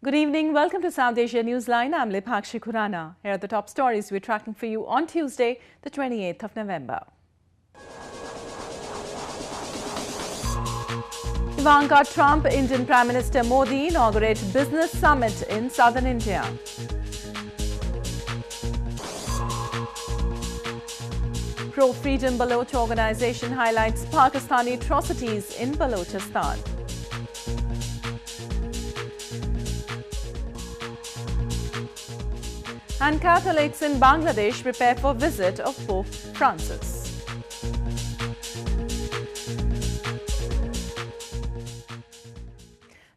Good evening. Welcome to South Asia Newsline. I'm Lipakshi Khurana. Here are the top stories we're tracking for you on Tuesday, the 28th of November. Ivanka Trump, Indian Prime Minister Modi inaugurate business summit in southern India. Pro-freedom Baloch Organisation highlights Pakistani atrocities in Balochistan. And Catholics in Bangladesh prepare for visit of Pope Francis.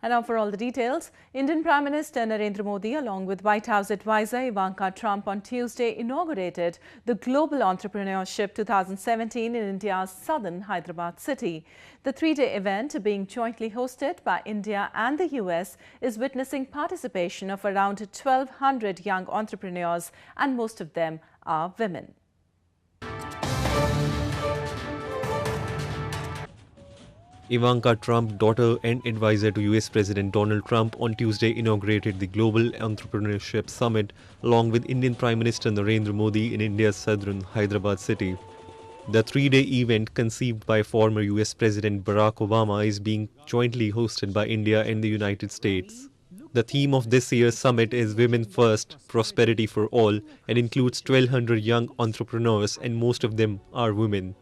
And now for all the details, Indian Prime Minister Narendra Modi along with White House advisor Ivanka Trump on Tuesday inaugurated the Global Entrepreneurship 2017 in India's southern Hyderabad city. The three-day event, being jointly hosted by India and the US, is witnessing participation of around 1,200 young entrepreneurs, and most of them are women. Ivanka Trump, daughter and advisor to US President Donald Trump, on Tuesday inaugurated the Global Entrepreneurship Summit along with Indian Prime Minister Narendra Modi in India's southern Hyderabad city. The three-day event, conceived by former US President Barack Obama, is being jointly hosted by India and the United States. The theme of this year's summit is Women First, Prosperity for All, and includes 1,200 young entrepreneurs, and most of them are women.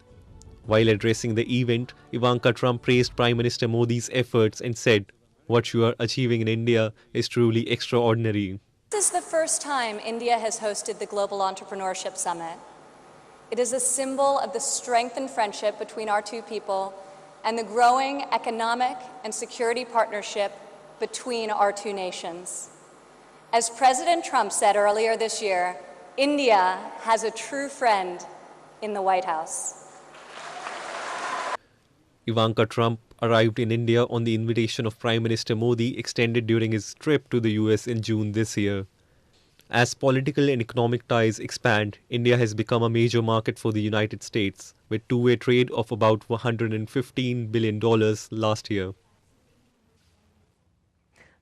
While addressing the event, Ivanka Trump praised Prime Minister Modi's efforts and said, "What you are achieving in India is truly extraordinary." This is the first time India has hosted the Global Entrepreneurship Summit. It is a symbol of the strength and friendship between our two people and the growing economic and security partnership between our two nations. As President Trump said earlier this year, India has a true friend in the White House. Ivanka Trump arrived in India on the invitation of Prime Minister Modi, extended during his trip to the US in June this year. As political and economic ties expand, India has become a major market for the United States, with two-way trade of about $115 billion last year.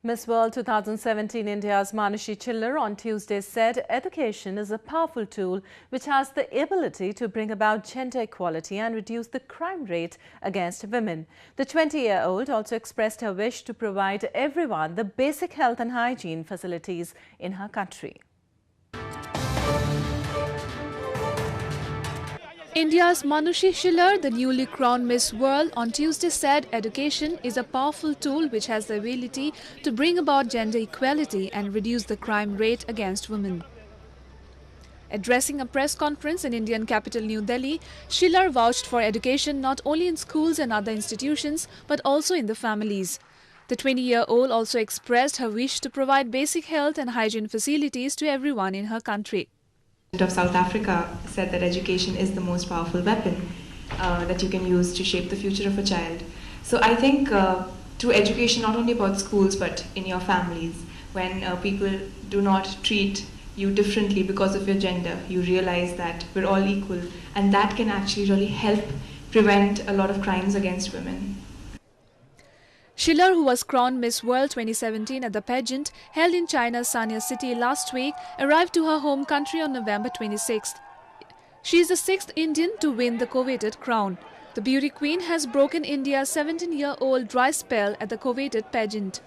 Miss World 2017 India's Manushi Chillar on Tuesday said education is a powerful tool which has the ability to bring about gender equality and reduce the crime rate against women. The 20-year-old also expressed her wish to provide everyone the basic health and hygiene facilities in her country. India's Manushi Chillar, the newly crowned Miss World, on Tuesday said education is a powerful tool which has the ability to bring about gender equality and reduce the crime rate against women. Addressing a press conference in Indian capital New Delhi, Chillar vouched for education not only in schools and other institutions but also in the families. The 20-year-old also expressed her wish to provide basic health and hygiene facilities to everyone in her country. Of South Africa said that education is the most powerful weapon that you can use to shape the future of a child. So I think through education, not only about schools but in your families, when people do not treat you differently because of your gender, you realize that we're all equal, and that can actually really help prevent a lot of crimes against women. Chillar, who was crowned Miss World 2017 at the pageant held in China's Sanya city last week, arrived to her home country on November 26th. She is the sixth Indian to win the coveted crown. The beauty queen has broken India's 17-year-old dry spell at the coveted pageant.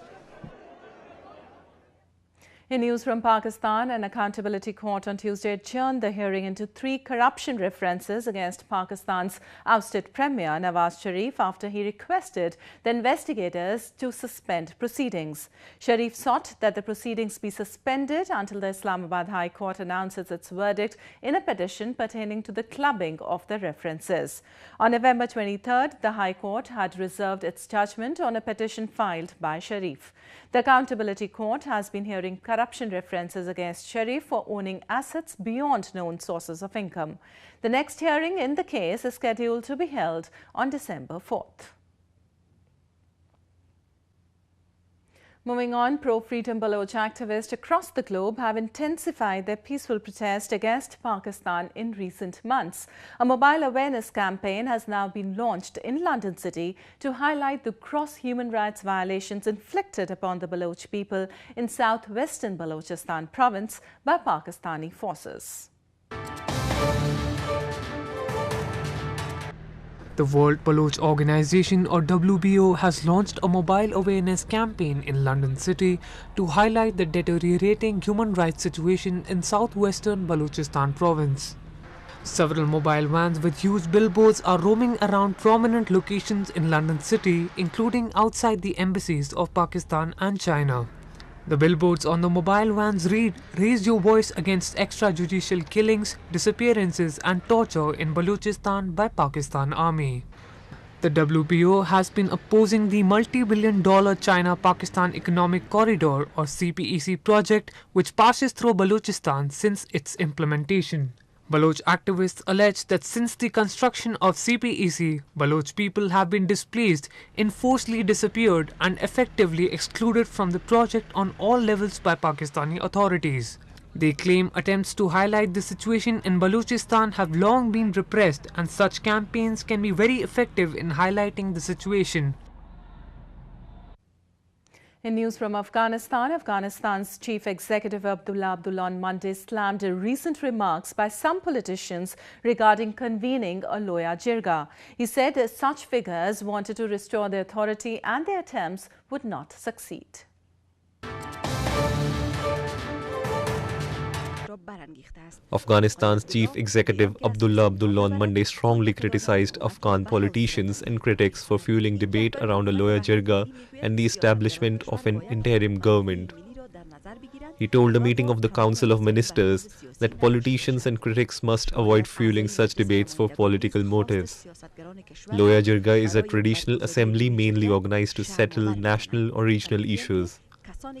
In news from Pakistan, an accountability court on Tuesday adjourned the hearing into 3 corruption references against Pakistan's ousted Premier Nawaz Sharif after he requested the investigators to suspend proceedings. Sharif sought that the proceedings be suspended until the Islamabad High Court announces its verdict in a petition pertaining to the clubbing of the references. On November 23rd, the High Court had reserved its judgment on a petition filed by Sharif. The Accountability Court has been hearing corruption references against Sharif for owning assets beyond known sources of income. The next hearing in the case is scheduled to be held on December 4th. Moving on, pro-freedom Baloch activists across the globe have intensified their peaceful protest against Pakistan in recent months. A mobile awareness campaign has now been launched in London City to highlight the gross human rights violations inflicted upon the Baloch people in southwestern Balochistan province by Pakistani forces. The World Baloch Organisation, or WBO, has launched a mobile awareness campaign in London City to highlight the deteriorating human rights situation in southwestern Balochistan province. Several mobile vans with huge billboards are roaming around prominent locations in London City, including outside the embassies of Pakistan and China. The billboards on the mobile vans read, "Raise your voice against extrajudicial killings, disappearances and torture in Balochistan by Pakistan Army." The WBO has been opposing the multi-billion-dollar China-Pakistan Economic Corridor, or CPEC project, which passes through Balochistan since its implementation. Baloch activists allege that since the construction of CPEC, Baloch people have been displaced, enforcedly disappeared and effectively excluded from the project on all levels by Pakistani authorities. They claim attempts to highlight the situation in Balochistan have long been repressed, and such campaigns can be very effective in highlighting the situation. In news from Afghanistan, Afghanistan's chief executive Abdullah on Monday slammed recent remarks by some politicians regarding convening a Loya Jirga. He said such figures wanted to restore the authority and their attempts would not succeed. Afghanistan's chief executive Abdullah on Monday strongly criticized Afghan politicians and critics for fueling debate around a Loya Jirga and the establishment of an interim government. He told a meeting of the Council of Ministers that politicians and critics must avoid fueling such debates for political motives. Loya Jirga is a traditional assembly mainly organized to settle national or regional issues.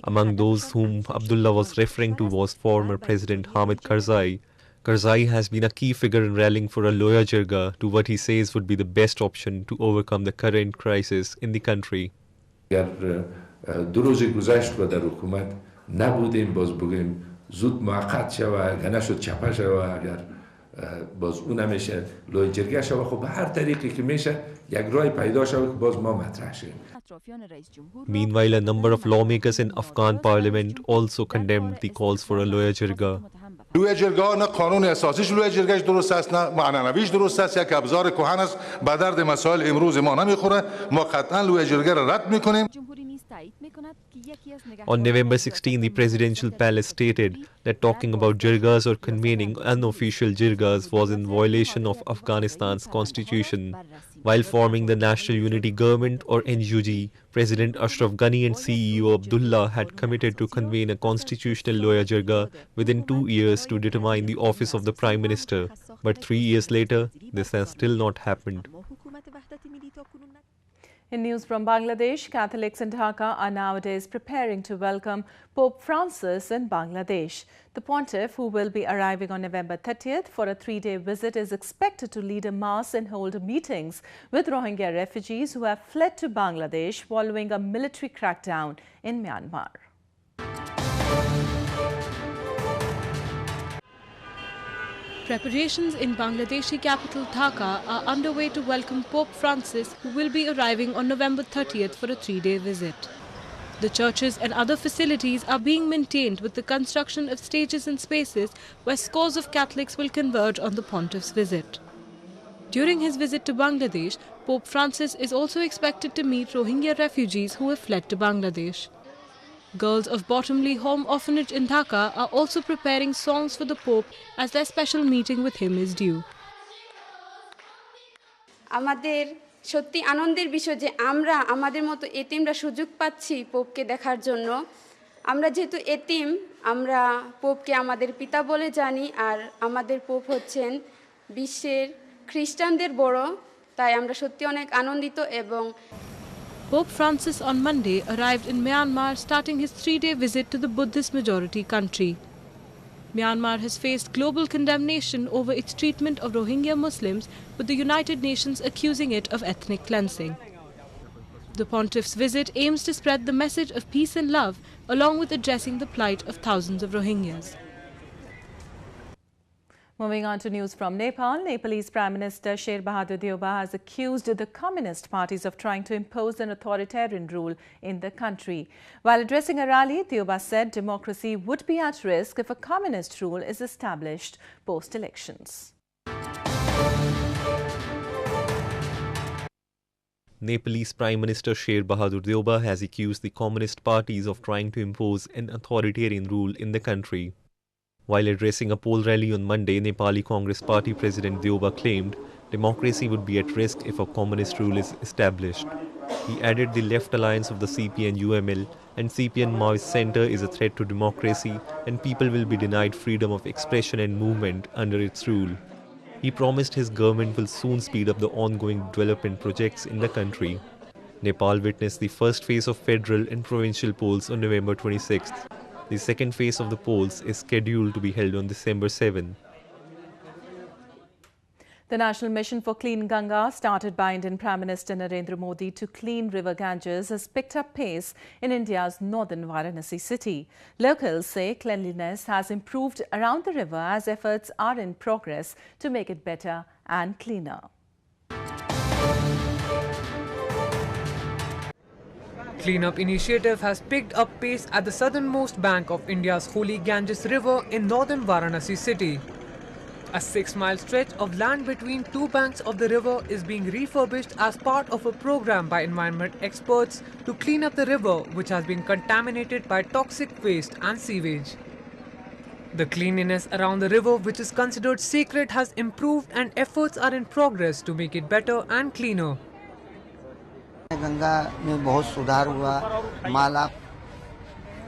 Among those whom Abdullah was referring to was former President Hamid Karzai. Karzai has been a key figure in rallying for a Loya Jirga to what he says would be the best option to overcome the current crisis in the country. باز اونم میشه لوی جرگه شو خب به هر طریقی که میشه یک راهی پیدا شود که باز ما مطرح شیم. Meanwhile, a number of lawmakers in Afghan parliament also condemned the calls for a Loya Jirga. لوی جرگه نه قانون اساسیش لوی جرگهش درست است نه معنویش درست است، یک ابزار کهن است، به درد مسائل امروز ما نمیخوره. ما قطعا لوی جرگه را رد میکنیم. On November 16, the presidential palace stated that talking about jirgas or convening unofficial jirgas was in violation of Afghanistan's constitution. While forming the National Unity Government, or NUG, President Ashraf Ghani and CEO Abdullah had committed to convene a constitutional Loya Jirga within 2 years to determine the office of the Prime Minister. But 3 years later, this has still not happened. In news from Bangladesh, Catholics in Dhaka are nowadays preparing to welcome Pope Francis in Bangladesh. The pontiff, who will be arriving on November 30th for a 3-day visit, is expected to lead a mass and hold meetings with Rohingya refugees who have fled to Bangladesh following a military crackdown in Myanmar. Preparations in Bangladeshi capital Dhaka are underway to welcome Pope Francis, who will be arriving on November 30th for a 3-day visit. The churches and other facilities are being maintained with the construction of stages and spaces where scores of Catholics will converge on the pontiff's visit. During his visit to Bangladesh, Pope Francis is also expected to meet Rohingya refugees who have fled to Bangladesh. Girls of Bottomley Home Orphanage in Dhaka are also preparing songs for the Pope as their special meeting with him is due. আমাদের সত্যি আনন্দের বিষয় যে আমরা আমাদের মতো এতিমরা সুযোগ পাচ্ছি পোপকে দেখার জন্য। আমরা যেহেতু এতিম, আমরা পোপকে আমাদের পিতা বলে জানি, আর আমাদের পোপ হচ্ছেন বিশ্বের খ্রিস্টানদের বড়, তাই আমরা সত্যি অনেক আনন্দিত। এবং Pope Francis on Monday arrived in Myanmar, starting his 3-day visit to the Buddhist majority country. Myanmar has faced global condemnation over its treatment of Rohingya Muslims, with the United Nations accusing it of ethnic cleansing. The pontiff's visit aims to spread the message of peace and love, along with addressing the plight of thousands of Rohingyas. Moving on to news from Nepal, Nepalese Prime Minister Sher Bahadur Deuba has accused the communist parties of trying to impose an authoritarian rule in the country. While addressing a rally, Deuba said democracy would be at risk if a communist rule is established post-elections. Nepalese Prime Minister Sher Bahadur Deuba has accused the communist parties of trying to impose an authoritarian rule in the country. While addressing a poll rally on Monday, Nepali Congress Party President Deuba claimed democracy would be at risk if a communist rule is established. He added the left alliance of the CPN-UML and CPN-Maoist Centre is a threat to democracy and people will be denied freedom of expression and movement under its rule. He promised his government will soon speed up the ongoing development projects in the country. Nepal witnessed the first phase of federal and provincial polls on November 26th. The second phase of the polls is scheduled to be held on December 7. The National Mission for Clean Ganga, started by Indian Prime Minister Narendra Modi to clean river Ganges, has picked up pace in India's northern Varanasi city. Locals say cleanliness has improved around the river as efforts are in progress to make it better and cleaner. Cleanup initiative has picked up pace at the southernmost bank of India's holy Ganges River in northern Varanasi city. A 6-mile stretch of land between two banks of the river is being refurbished as part of a program by environment experts to clean up the river, which has been contaminated by toxic waste and sewage. The cleanliness around the river, which is considered sacred, has improved and efforts are in progress to make it better and cleaner. Ganga में बहुत सुधार हुआ,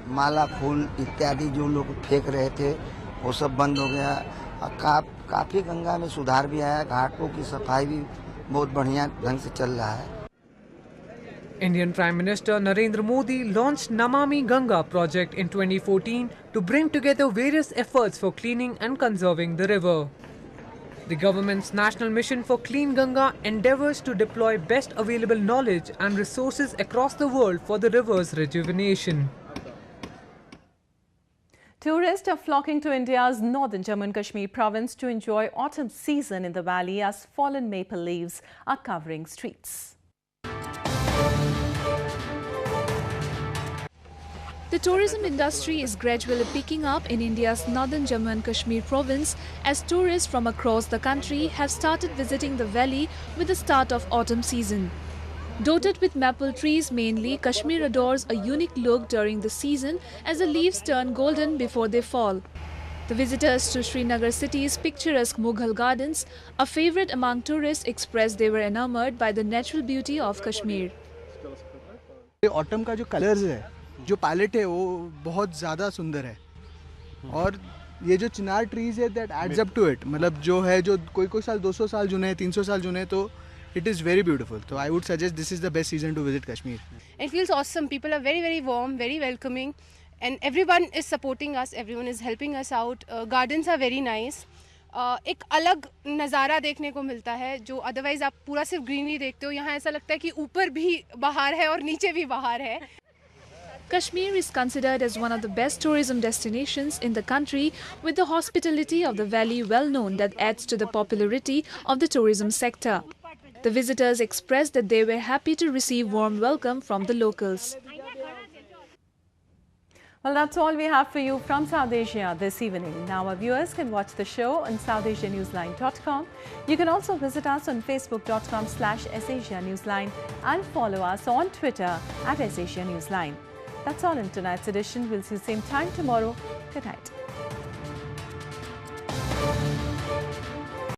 माला फूल इत्यादि जो लोग फेंक रहे थे वो सब बंद हो गया। काफी गंगा में सुधार भी आया, घाटों की सफाई भी बहुत बढ़िया ढंग से चल रहा है। Indian Prime Minister Narendra Modi launched Namami Ganga project in 2014 to bring together various efforts for cleaning and conserving the river. The government's National Mission for Clean Ganga endeavours to deploy best available knowledge and resources across the world for the river's rejuvenation. Tourists are flocking to India's northern Jammu and Kashmir province to enjoy autumn season in the valley as fallen maple leaves are covering streets. The tourism industry is gradually picking up in India's northern Jammu and Kashmir province as tourists from across the country have started visiting the valley with the start of autumn season. Dotted with maple trees mainly, Kashmir adores a unique look during the season as the leaves turn golden before they fall. The visitors to Srinagar city's picturesque Mughal gardens, a favourite among tourists, expressed they were enamored by the natural beauty of Kashmir. Autumn का जो colors है, जो palette है वो बहुत ज़्यादा सुंदर है और ये जो चिनार trees है that adds up to it. मतलब जो है जो कोई साल 200 साल जुने 300 साल जुने तो it is very beautiful. So I would suggest this is the best season to visit Kashmir. It feels awesome. People are very, very warm, very welcoming, and everyone is supporting us. Everyone is helping us out. Gardens are very nice. एक अलग नज़ारा देखने को मिलता है जो otherwise आप पूरा सिर्फ ग्रीनरी देखते हो, यहाँ ऐसा लगता है कि ऊपर भी बहार है और नीचे भी बहार है. Kashmir is considered as one of the best tourism destinations in the country, with the hospitality of the valley well known that adds to the popularity of the tourism sector. The visitors expressed that they were happy to receive warm welcome from the locals. Well, that's all we have for you from South Asia this evening. Now our viewers can watch the show on SouthAsiaNewsline.com. You can also visit us on Facebook.com/SAsiaNewsline and follow us on Twitter @SAsiaNewsline. That's all in tonight's edition. We'll see you same time tomorrow. Good night.